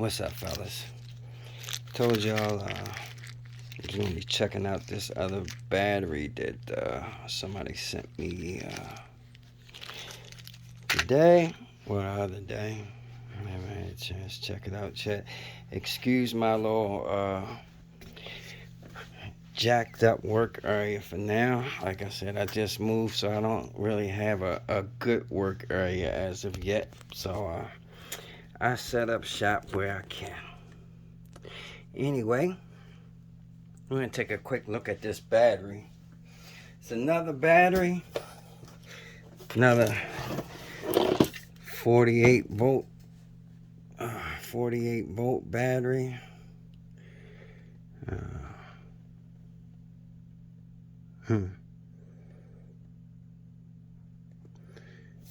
What's up, fellas? Told y'all I was gonna be checking out this other battery that somebody sent me today or the other day. I haven't had a chance to check it out yet. Excuse my little jacked up work area for now. Like I said, I just moved, so I don't really have a good work area as of yet. So I set up shop where I can. Anyway, we're going to take a quick look at this battery. It's another battery, another 48 volt 48 volt battery.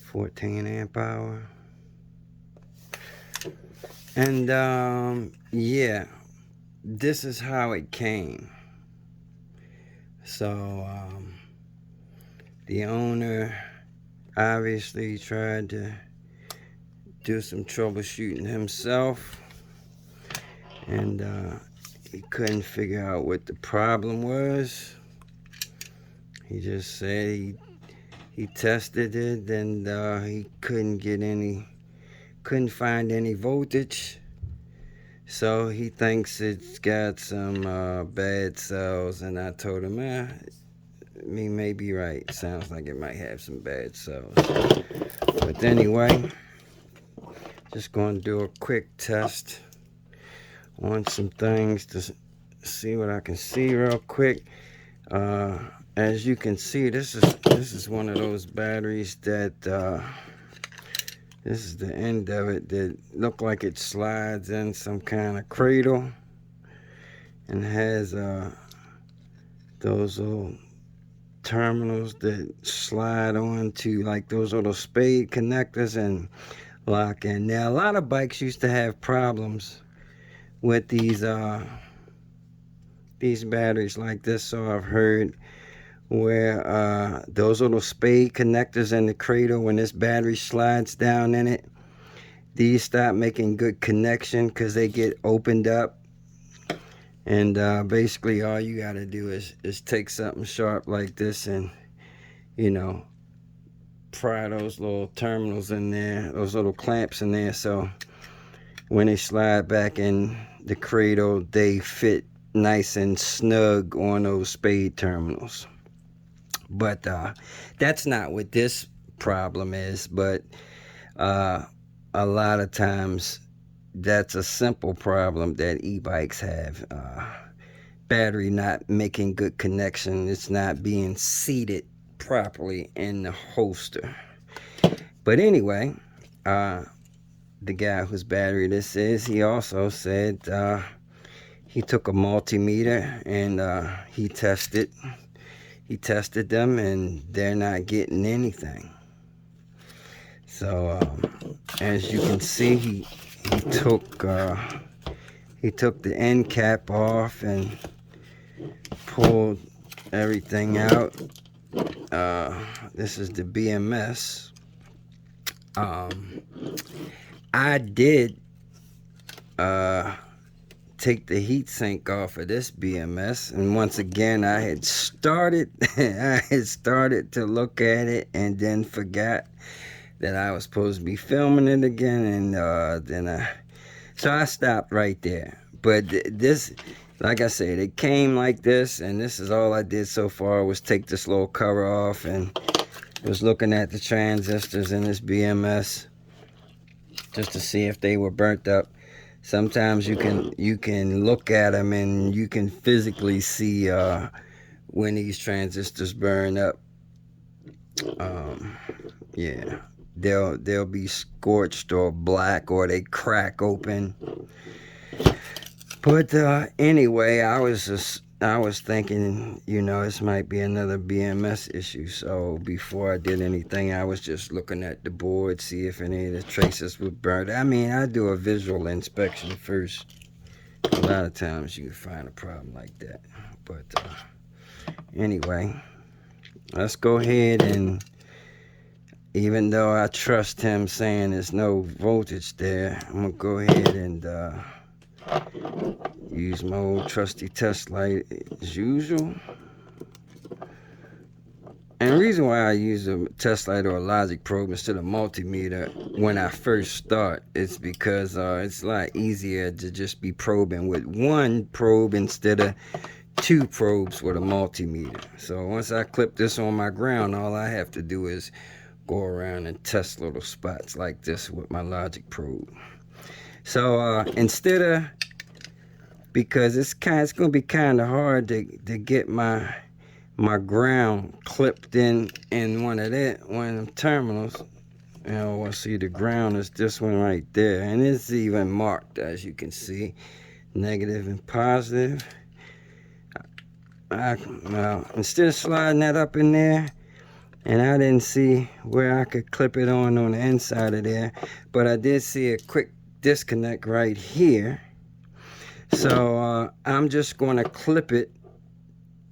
14 amp hour. And yeah, this is how it came. So the owner obviously tried to do some troubleshooting himself, and he couldn't figure out what the problem was. He just said he tested it, and he couldn't find any voltage. So he thinks it's got some bad cells, and I told him, me may be right. Sounds like it might have some bad cells. But anyway, just going to do a quick test on some things to see what I can see real quick. As you can see, this is one of those batteries that this is the end of it that look like it slides in some kind of cradle, and has those little terminals that slide onto like those little spade connectors and lock in. Now, a lot of bikes used to have problems with these batteries like this, so I've heard, where those little spade connectors in the cradle, when this battery slides down in it, these stop making good connection because they get opened up. And basically all you got to do is take something sharp like this and, pry those little terminals in there, those little clamps in there, so when they slide back in the cradle, they fit nice and snug on those spade terminals. But that's not what this problem is. But a lot of times that's a simple problem that e-bikes have. Battery not making good connection. It's not being seated properly in the holster. But anyway, the guy whose battery this is, he also said he took a multimeter and he tested them, and they're not getting anything. So as you can see, he took the end cap off and pulled everything out. This is the BMS. I did take the heat sink off of this BMS, and once again I had started to look at it and then forgot that I was supposed to be filming it again, and so I stopped right there. But this, like I said, it came like this, and this is all I did so far, was take this little cover off and was looking at the transistors in this BMS just to see if they were burnt up. Sometimes you can look at them and you can physically see when these transistors burn up. Yeah, they'll be scorched or black, or they crack open. But anyway, I was thinking, this might be another BMS issue. So before I did anything, I was just looking at the board, see if any of the traces were burnt. I mean, I do a visual inspection first. A lot of times you can find a problem like that. But anyway, let's go ahead and even though I trust him saying there's no voltage there, I'm gonna go ahead and use my old trusty test light as usual. And the reason why I use a test light or a logic probe instead of multimeter when I first start is because it's a lot easier to just be probing with one probe instead of two probes with a multimeter. So once I clip this on my ground, all I have to do is go around and test little spots like this with my logic probe. So instead of, because it's going to be kind of hard to get my ground clipped in one of them terminals. You know, we'll see the ground is this one right there, and it's even marked, as you can see, negative and positive. Well, instead of sliding that up in there, and I didn't see where I could clip it on the inside of there, but I did see a quick disconnect right here. So I'm just going to clip it,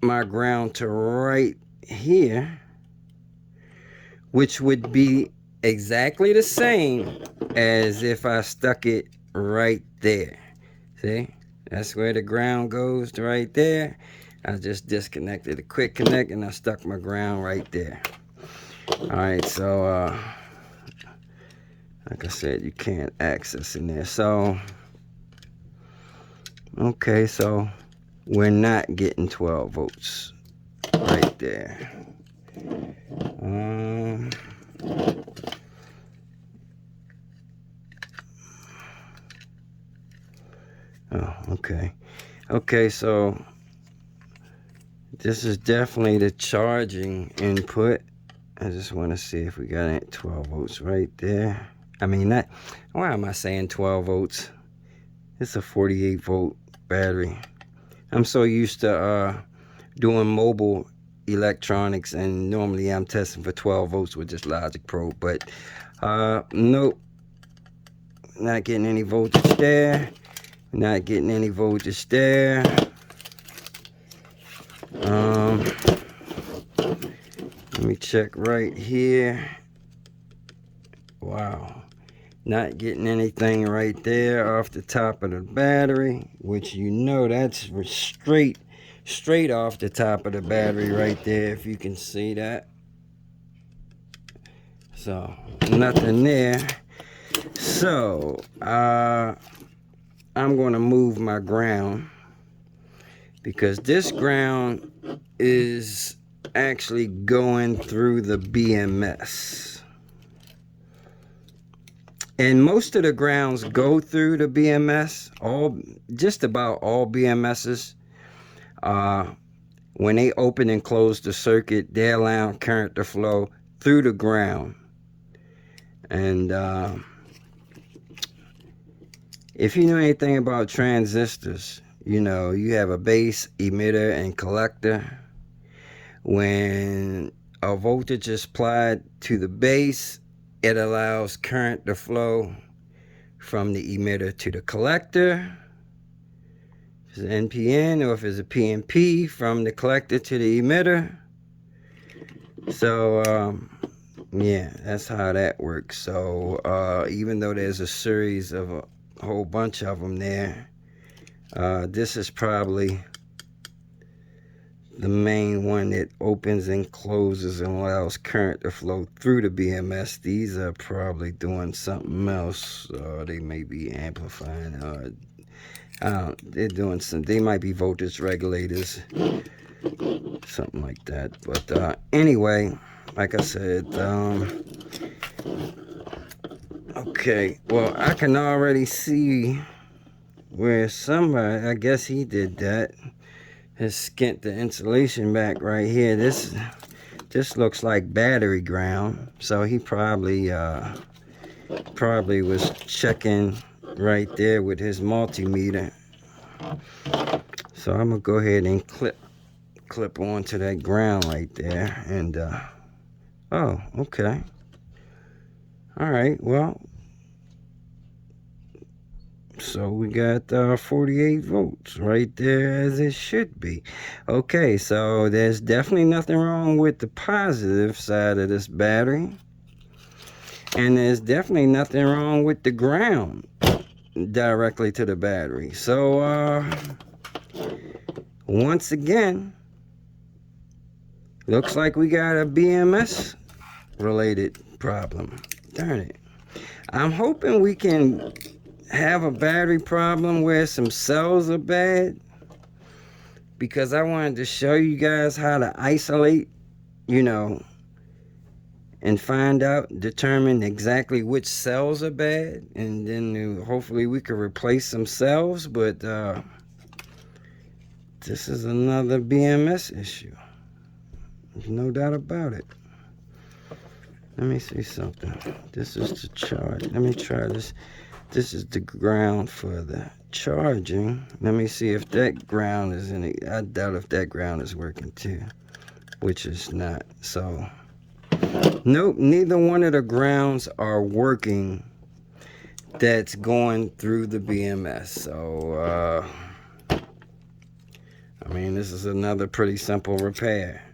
my ground, to right here, which would be exactly the same as if I stuck it right there. See, that's where the ground goes, right there. I just disconnected a quick connect and I stuck my ground right there. Alright, so like I said, you can't access in there. So okay, so we're not getting 12 volts right there. Oh, okay, so this is definitely the charging input. I just want to see if we got any 12 volts right there. I mean, that, why am I saying 12 volts? It's a 48 volt battery. I'm so used to doing mobile electronics, and normally I'm testing for 12 volts with this logic probe, but nope, not getting any voltage there, not getting any voltage there. Let me check right here. Wow, not getting anything right there off the top of the battery, which, you know, that's straight off the top of the battery right there, if you can see that. So nothing there. So I'm going to move my ground, because this ground is actually going through the BMS. And most of the grounds go through the BMS. Just about all BMSs, when they open and close the circuit, they allow current to flow through the ground. And if you know anything about transistors, you know you have a base, emitter, and collector. When a voltage is applied to the base, it allows current to flow from the emitter to the collector. If it's an NPN, or if it's a PNP, from the collector to the emitter. So yeah, that's how that works. So even though there's a series of a whole bunch of them there, this is probably the main one that opens and closes and allows current to flow through the BMS. These are probably doing something else. They may be amplifying. They're doing some. They might be voltage regulators, something like that. But anyway, like I said, okay. Well, I can already see where somebody, I guess he did that, has skint the insulation back right here. This looks like battery ground, so he probably was checking right there with his multimeter. So I'm gonna go ahead and clip onto that ground right there, and oh, okay, all right, well, so we got 48 volts right there, as it should be. Okay, so there's definitely nothing wrong with the positive side of this battery. And there's definitely nothing wrong with the ground directly to the battery. So once again, looks like we got a BMS related problem. Darn it. I'm hoping we can have a battery problem where some cells are bad, because I wanted to show you guys how to isolate, you know, and find out, determine exactly which cells are bad, and then hopefully we can replace some cells. But this is another BMS issue. There's no doubt about it. Let me see something. This is the charge. Let me try this. This is the ground for the charging. Let me see if that ground is in it. I doubt if that ground is working too, which is not. So, nope, neither one of the grounds are working that's going through the BMS. So, I mean, this is another pretty simple repair.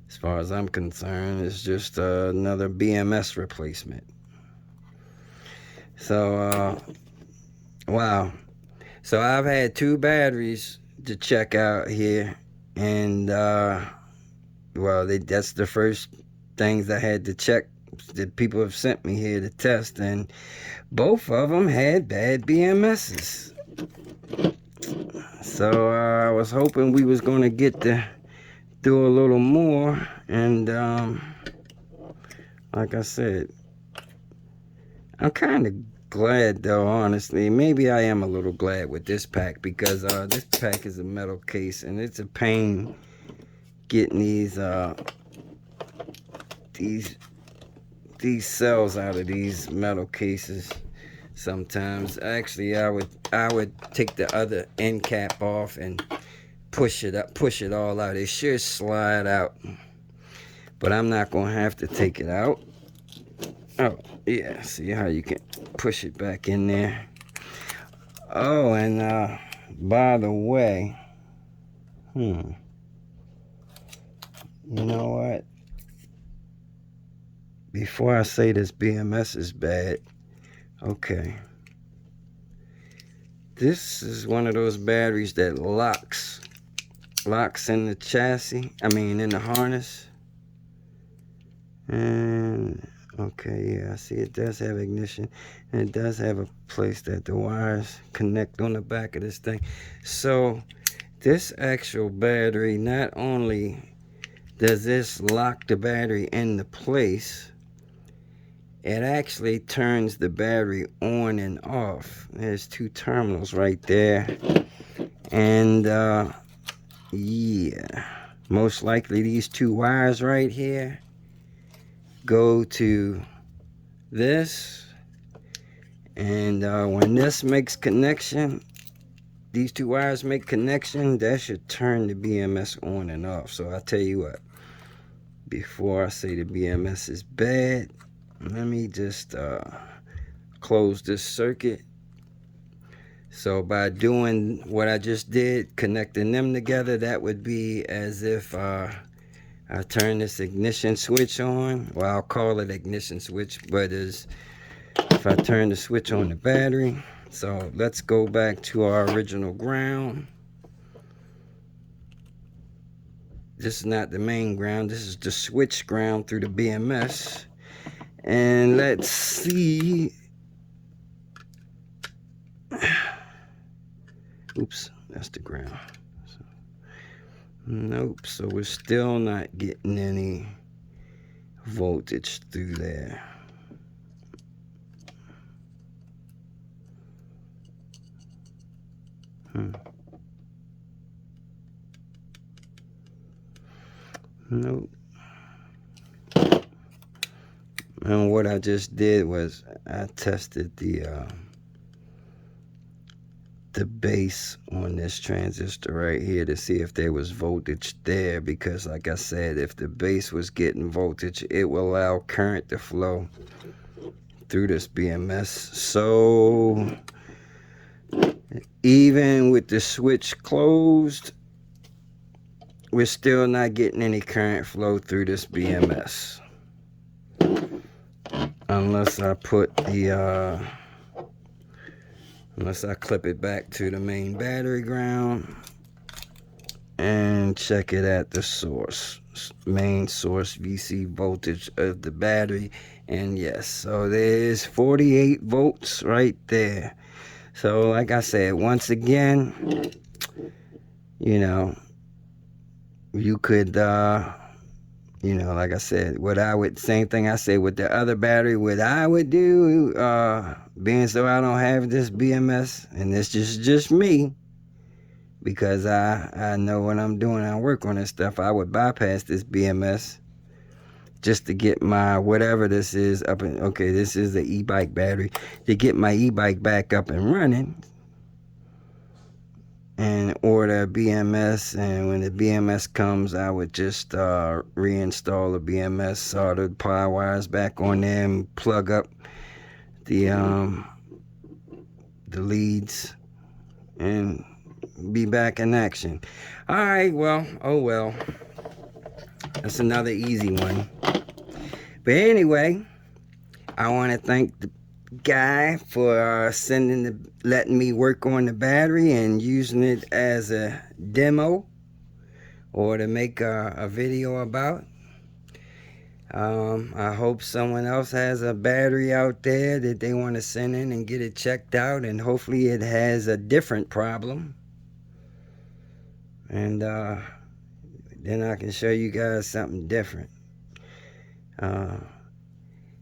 As far as I'm concerned, it's just another BMS replacement. So, wow. So I've had 2 batteries to check out here, and well, that's the first things I had to check that people have sent me here to test, and both of them had bad BMSs. So I was hoping we was going to get to do a little more, and like I said, I'm kind of glad though, honestly. Maybe I am a little glad with this pack, because this pack is a metal case, and it's a pain getting these cells out of these metal cases. Sometimes, actually, I would take the other end cap off and push it all out. It should slide out, but I'm not gonna have to take it out. Oh yeah, see how you can push it back in there. Oh, and by the way, you know what? Before I say this BMS is bad, okay. This is one of those batteries that locks in the chassis. I mean, in the harness. And okay, yeah, I see it does have ignition, and it does have a place that the wires connect on the back of this thing. So this actual battery, not only does this lock the battery into place, it actually turns the battery on and off. There's 2 terminals right there, and yeah, most likely these 2 wires right here go to this, and when this makes connection, these 2 wires make connection, that should turn the BMS on and off. So I tell you what, before I say the BMS is bad, let me just close this circuit. So by doing what I just did, connecting them together, that would be as if I turn this ignition switch on. Well, I'll call it ignition switch, but as if I turn the switch on the battery. So let's go back to our original ground. This is not the main ground. This is the switch ground through the BMS. And let's see. Oops, that's the ground. Nope, so we're still not getting any voltage through there. Nope. And what I just did was I tested the base on this transistor right here to see if there was voltage there, because like I said, if the base was getting voltage, it will allow current to flow through this BMS. So even with the switch closed, we're still not getting any current flow through this BMS. unless I put the unless I clip it back to the main battery ground and check it at the source, main source VC voltage of the battery. And yes, so there's 48 volts right there. So like I said, once again, you know, you could you know, like I said, same thing I said with the other battery, what I would do, being so I don't have this BMS, and this just me, because I know what I'm doing, I work on this stuff, I would bypass this BMS just to get my, whatever this is, up and, okay, this is the e-bike battery, to get my e-bike back up and running, and order a BMS. And when the BMS comes, I would just reinstall the BMS, solder the power wires back on there, and plug up the leads, and be back in action. All right, well, oh well, that's another easy one. But anyway, I want to thank the guy for letting me work on the battery and using it as a demo or to make a video about. I hope someone else has a battery out there that they want to send in and get it checked out, and hopefully it has a different problem, and then I can show you guys something different.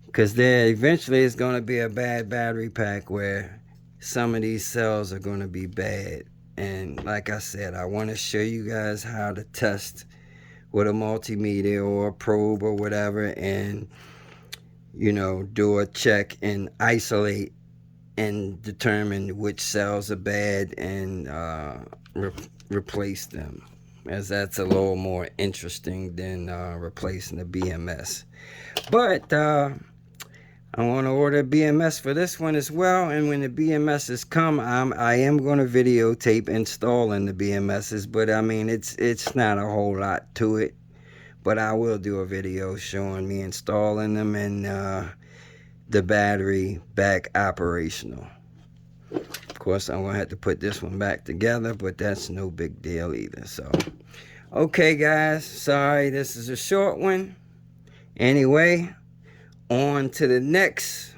Because there eventually is going to be a bad battery pack where some of these cells are going to be bad. And like I said, I want to show you guys how to test with a multimeter or a probe or whatever, and, you know, do a check and isolate and determine which cells are bad and replace them, as that's a little more interesting than replacing the BMS. But I want to order a BMS for this one as well, and when the BMSs come, I am going to videotape installing the BMSs, but I mean, it's not a whole lot to it, but I will do a video showing me installing them and the battery back operational. Of course, I'm going to have to put this one back together, but that's no big deal either. So, okay guys, sorry this is a short one. Anyway, on to the next.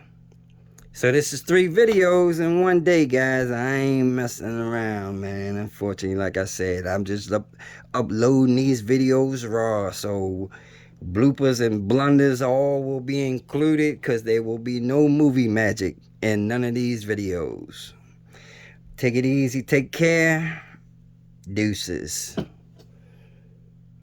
So this is 3 videos in one day, guys. I ain't messing around, man. Unfortunately, like I said, I'm just uploading these videos raw, so bloopers and blunders all will be included, because there will be no movie magic in none of these videos. Take it easy, take care, deuces.